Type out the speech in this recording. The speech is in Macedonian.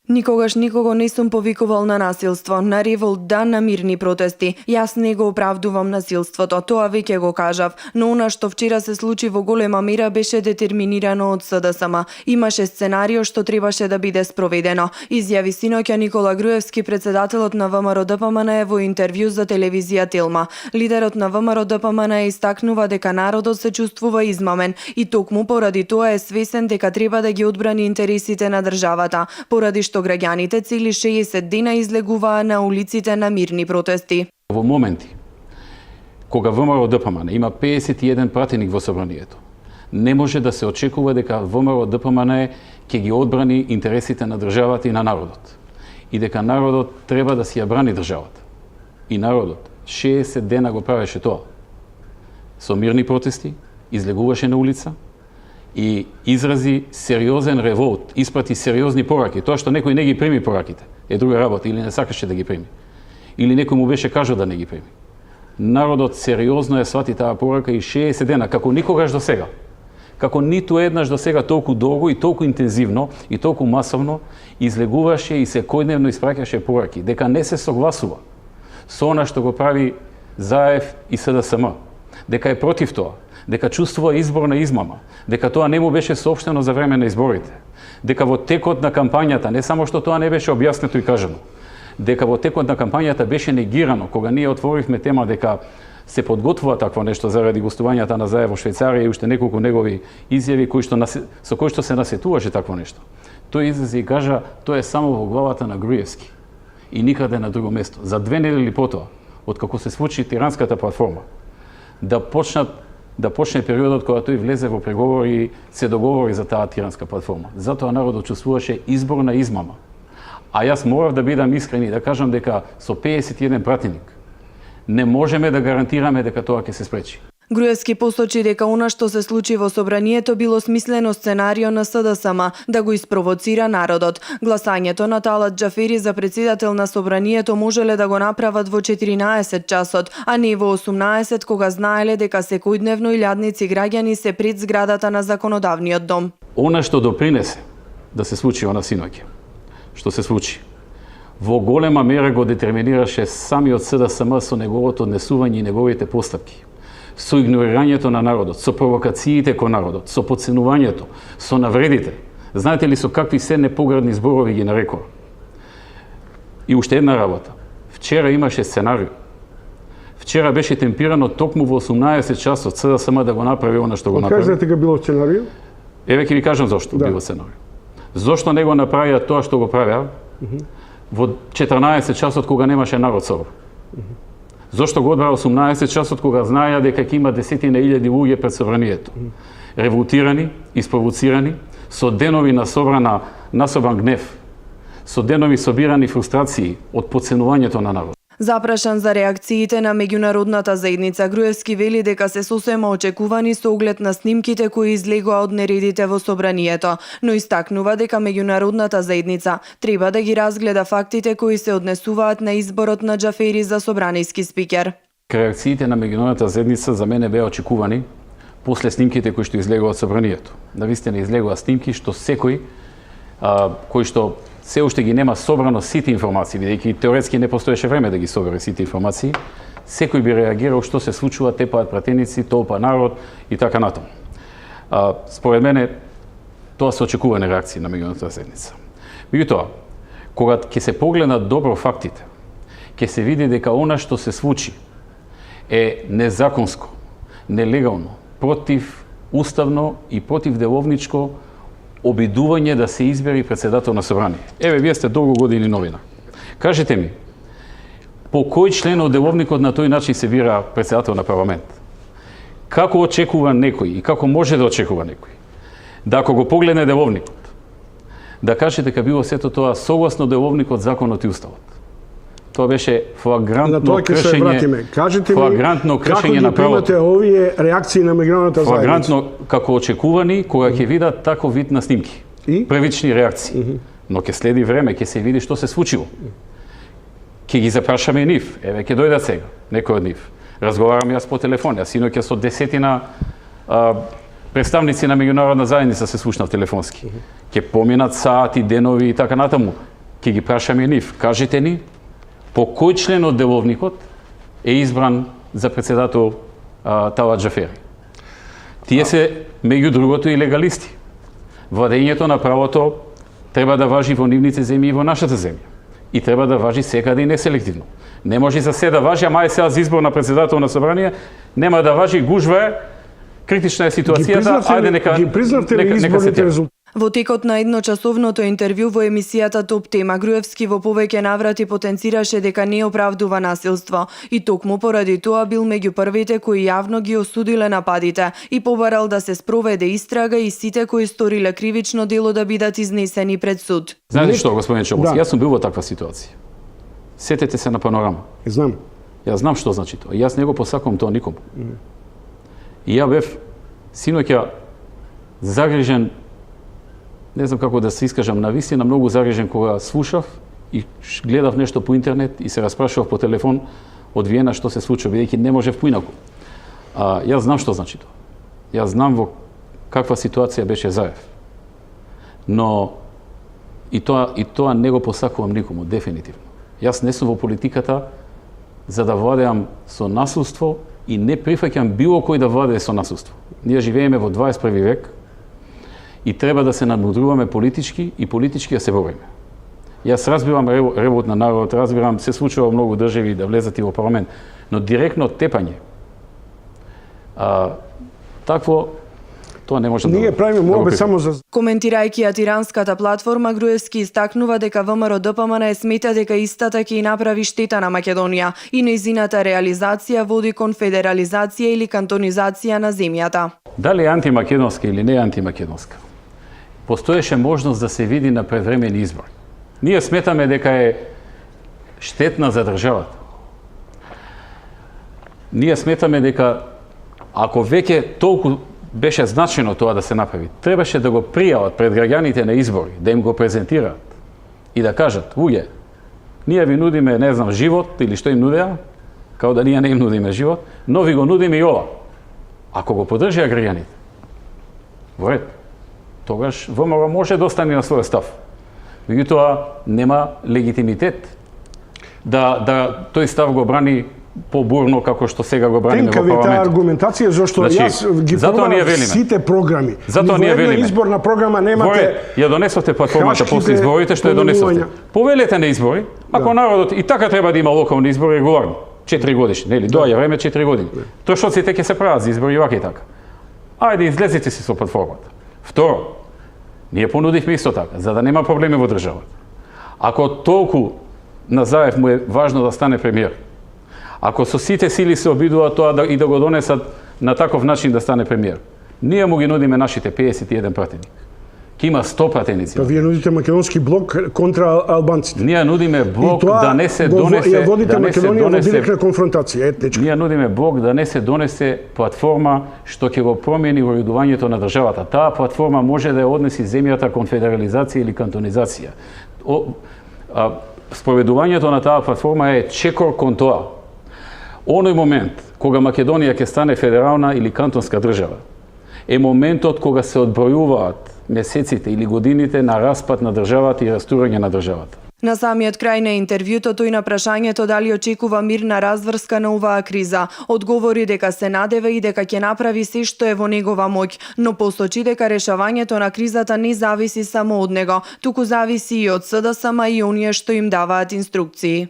Никогаш никого не сум повикувал на насилство, на револт, да на мирни протести. Јас не го оправдувам насилството, тоа веќе го кажав, но она што вчера се случи во голема мера беше детерминирано од СДСМ. Имаше сценарио што требаше да биде спроведено, изјави синоќа Никола Груевски, председателот на ВМРО-ДПМН во интервју за телевизија Телма. Лидерот на ВМРО-ДПМН истакнува дека народот се чувствува измамен и токму поради тоа е свесен дека треба да ги одбрани интересите на државата, поради што граѓаните цели 60 дена излегуваа на улиците на мирни протести. Во моменти кога ВМРО-ДПМН има 51 пратеник во собранието, не може да се очекува дека ВМРО-ДПМН ќе ги одбрани интересите на државата и на народот. И дека народот треба да си ја брани државата. И народот 60 дена го правеше тоа. Со мирни протести, излегуваше на улица и изрази сериозен револт, испрати сериозни пораки. Тоа што некој не ги прими пораките е друга работа, или не сакаше да ги прими. Или некој му беше кажал да не ги прими. Народот сериозно ја свати таа порака и 60 дена, како никогаш до сега. Како ниту еднаш до сега толку долго и толку интензивно и толку масовно излегуваше и секојдневно испраќаше пораки, дека не се согласува со она што го прави ЗАЕВ и СДСМ, дека е против тоа, дека чувствува изборна измама, дека тоа не му беше соопштено за време на изборите, дека во текот на кампањата, не само што тоа не беше објаснето и кажано, дека во текот на кампањата беше негирано, кога ние отворивме тема дека се подготвува такво нешто заради гостувањата на ЗАЕВ во Швајцарија и уште неколку негови изјави со кои што се насетуваше такво нешто. Тој излезе и кажа, тоа е само во главата на Груевски и никаде на друго место. За 2 недели потоа, откако се случи тиранската платформа, да почне периодот кога тој влезе во преговори и се договори за таа тиранска платформа. Затоа народот чувствуваше изборна измама. А јас морав да бидам искрен и да кажам дека со 51 пратеник не можеме да гарантираме дека тоа ќе се спречи. Груевски посочи дека она што се случи во собранието било смислено сценарио на СДСМ да го испровоцира народот. Гласањето на Талат Џафери за председател на собранието можеле да го направат во 14 часот, а не во 18 кога знаеле дека секојдневно илјадници граѓани се пред зградата на законодавниот дом. Она што допринесе да се случи она синоќа, што се случи, во голема мера го детерминираше самиот СДСМ со неговото однесување и неговите постапки, со игнорирањето на народот, со провокациите кон народот, со потценувањето, со навредите. Знаете ли со какви се непоградни зборови ги нарекува? И уште една работа. Вчера имаше сценарио. Вчера беше темпирано токму во 18 часот СДСМ да го направи она што го направи. Кажете дека било сценарио? Еве ќе ви кажам зошто било сценарио. Зошто не го направија тоа што го правеа во 14 часот кога немаше народ собор? Зошто го одбра 18 часот кога знаеа дека ќе има десетина илјади луѓе пред собранието? Револтирани, испровоцирани, со денови насобран гнев, со денови собирани фрустрации од потценувањето на народ. Запрашан за реакциите на меѓународната заедница, Груевски вели дека се сосема очекувани со оглед на снимките кои излегоа од нередите во собранието, но истакнува дека меѓународната заедница треба да ги разгледа фактите кои се однесуваат на изборот на Џафери за собраниски спикер. Реакциите на меѓународната заедница за мене беа очекувани после снимките кои што излегоа од собранието. Навистина излегоа снимки што секој кој што се уште ги нема собрано сите информации, бидејќи теоретски не постоеше време да ги собере сите информации, секој би реагирал што се случува, тепаат пратеници, толпа народ и така натаму. Според мене, тоа се очекувани реакции на меѓународната заедница. Меѓутоа, кога ќе се погледнат добро фактите, ќе се види дека она што се случи е незаконско, нелегално, против уставно и против деловничко обидување да се избери председател на собрание. Еве, вие сте долго години новина. Кажете ми, по кој член од деловникот на тој начин се бира председател на парламент? Како очекува некој и како може да очекува некој? Да ако го погледне деловникот, да каже дека било сето тоа согласно деловникот, законот и уставот. Тоа беше флагрантно кршење. Флагрантно кршење на правото. Како ги примате овие реакции на меѓународната заедница? Флагрантно како очекувани кога ќе видат таков вид на снимки. Првични реакции. Но ќе следи време, ќе се види што се случило. Ќе ги запрашаме и нив. Еве ќе дојдат сега некој од нив. Разговарам јас по телефон. Јас синоќа со десетина представници на меѓународна заедница се слушнав телефонски. Ќе поминат сати, денови и така натаму. ќе ги прашаме нив, кажете ни по кој член од деловникот е избран за председател Талат Џафери. Тие се, меѓу другото, и легалисти. Владењето на правото треба да важи во нивните земји и во нашата земја. И треба да важи секаде и неселективно. Не може за се да важи, ама е сега за избор на председател на собрание, нема да важи, гужва е, критична е ситуацијата, ајде нека ги признавте ли се изборните тера. резултати? Во текот на едночасовното интервју во емисијата Топ тема, Груевски во повеќе наврати потенцираше дека не оправдува насилство и токму поради тоа бил меѓу првите кои јавно ги осудиле нападите и побарал да се спроведе истрага и сите кои сториле кривично дело да бидат изнесени пред суд. Знаете што, господин Чобовски, Да. јас сум бил во таква ситуација. Сетете се на панорама. Знам. Јас знам што значи тоа. Јас не го посакувам тоа никому. И ја бев синоќа загрижен, не знам како да се искажам, навистина многу загрижен кога слушав и гледав нешто по интернет и се распрашував по телефон од Виена што се случува, бидејќи не можев поинаку. Јас знам што значи тоа. Јас знам во каква ситуација беше Заев. Но и тоа не го посакувам никому, дефинитивно. Јас не сум во политиката за да владеам со насилство и не прифаќам било кој да владее со насилство. Ние живееме во 21 век и треба да се надмудруваме политички и политички да се бориме. Јас разбирам ревот на народ, разбирам се случува во многу држави да влезат и во парламент, но директно тепање, такво, тоа не може Ние правиме го молба прифатиме. само за Коментирајќи ја тиранската платформа, Груевски истакнува дека ВМРО ДПМН смета дека истата ќе направи штета на Македонија и нејзината реализација води кон федерализација или кантонизација на земјата. Дали е антимакедонска или не е антимакедонска? Постоеше можност да се види на предвремени избори. Ние сметаме дека е штетна за државата. Ние сметаме дека ако веќе толку беше значено тоа да се направи, требаше да го пријават пред граѓаните на избори, да им го презентираат и да кажат, луѓе, ние ви нудиме, не знам, живот или што им нудеа, као да ние не им нудиме живот, но ви го нудиме и ова. Ако го поддржија граѓаните, во ред, тогаш ВМРО може да остане на својот став. Меѓутоа, нема легитимитет да тој став го брани побурно како што сега го браниме во тенкави таа парламентот. аргументација зашто Значи, јас ги затоа ние пробав велиме. сите програми. Затоа ние Ни во една велиме. изборна програма Во немате ред, ја донесовте платформата хашките после изборите, што ја донесовте. помилувања. Повелете на избори, ако народот и така треба да има локални избори регуларно, 4 годишни, нели, доаѓа време 4 години. Трошоците ќе се прават за избори и вака и така. Ајде, излезете си со платформата. Второ, ние понудивме исто така, за да нема проблеми во државата. Ако толку на Заев му е важно да стане премиер, ако со сите сили се обидуваат тоа и да го донесат на таков начин да стане премиер, ние му ги нудиме нашите 51 пратеник. Ке има 100 пратеници. Вие нудите македонски блок контра албанците. Ние нудиме блок И тоа да не се ја донесе, водите да не се Македонија во донесе. директна конфронтација, етничка. Ние нудиме блок да не се донесе платформа што ќе го промени уредувањето на државата. Таа платформа може да ја однеси земјата кон федерализација или кантонизација. Спроведувањето на таа платформа е чекор кон тоа. Оној момент кога Македонија ќе стане федерална или кантонска држава е моментот кога се одбројуваат месеците или годините на распад на државата и растурање на државата. На самиот крај на интервјуто тој на прашањето дали очекува мирна разврска на оваа криза, одговори дека се надева и дека ќе направи се што е во негова моќ, но посочи дека решавањето на кризата не зависи само од него, туку зависи и од СДСМ и оние што им даваат инструкции.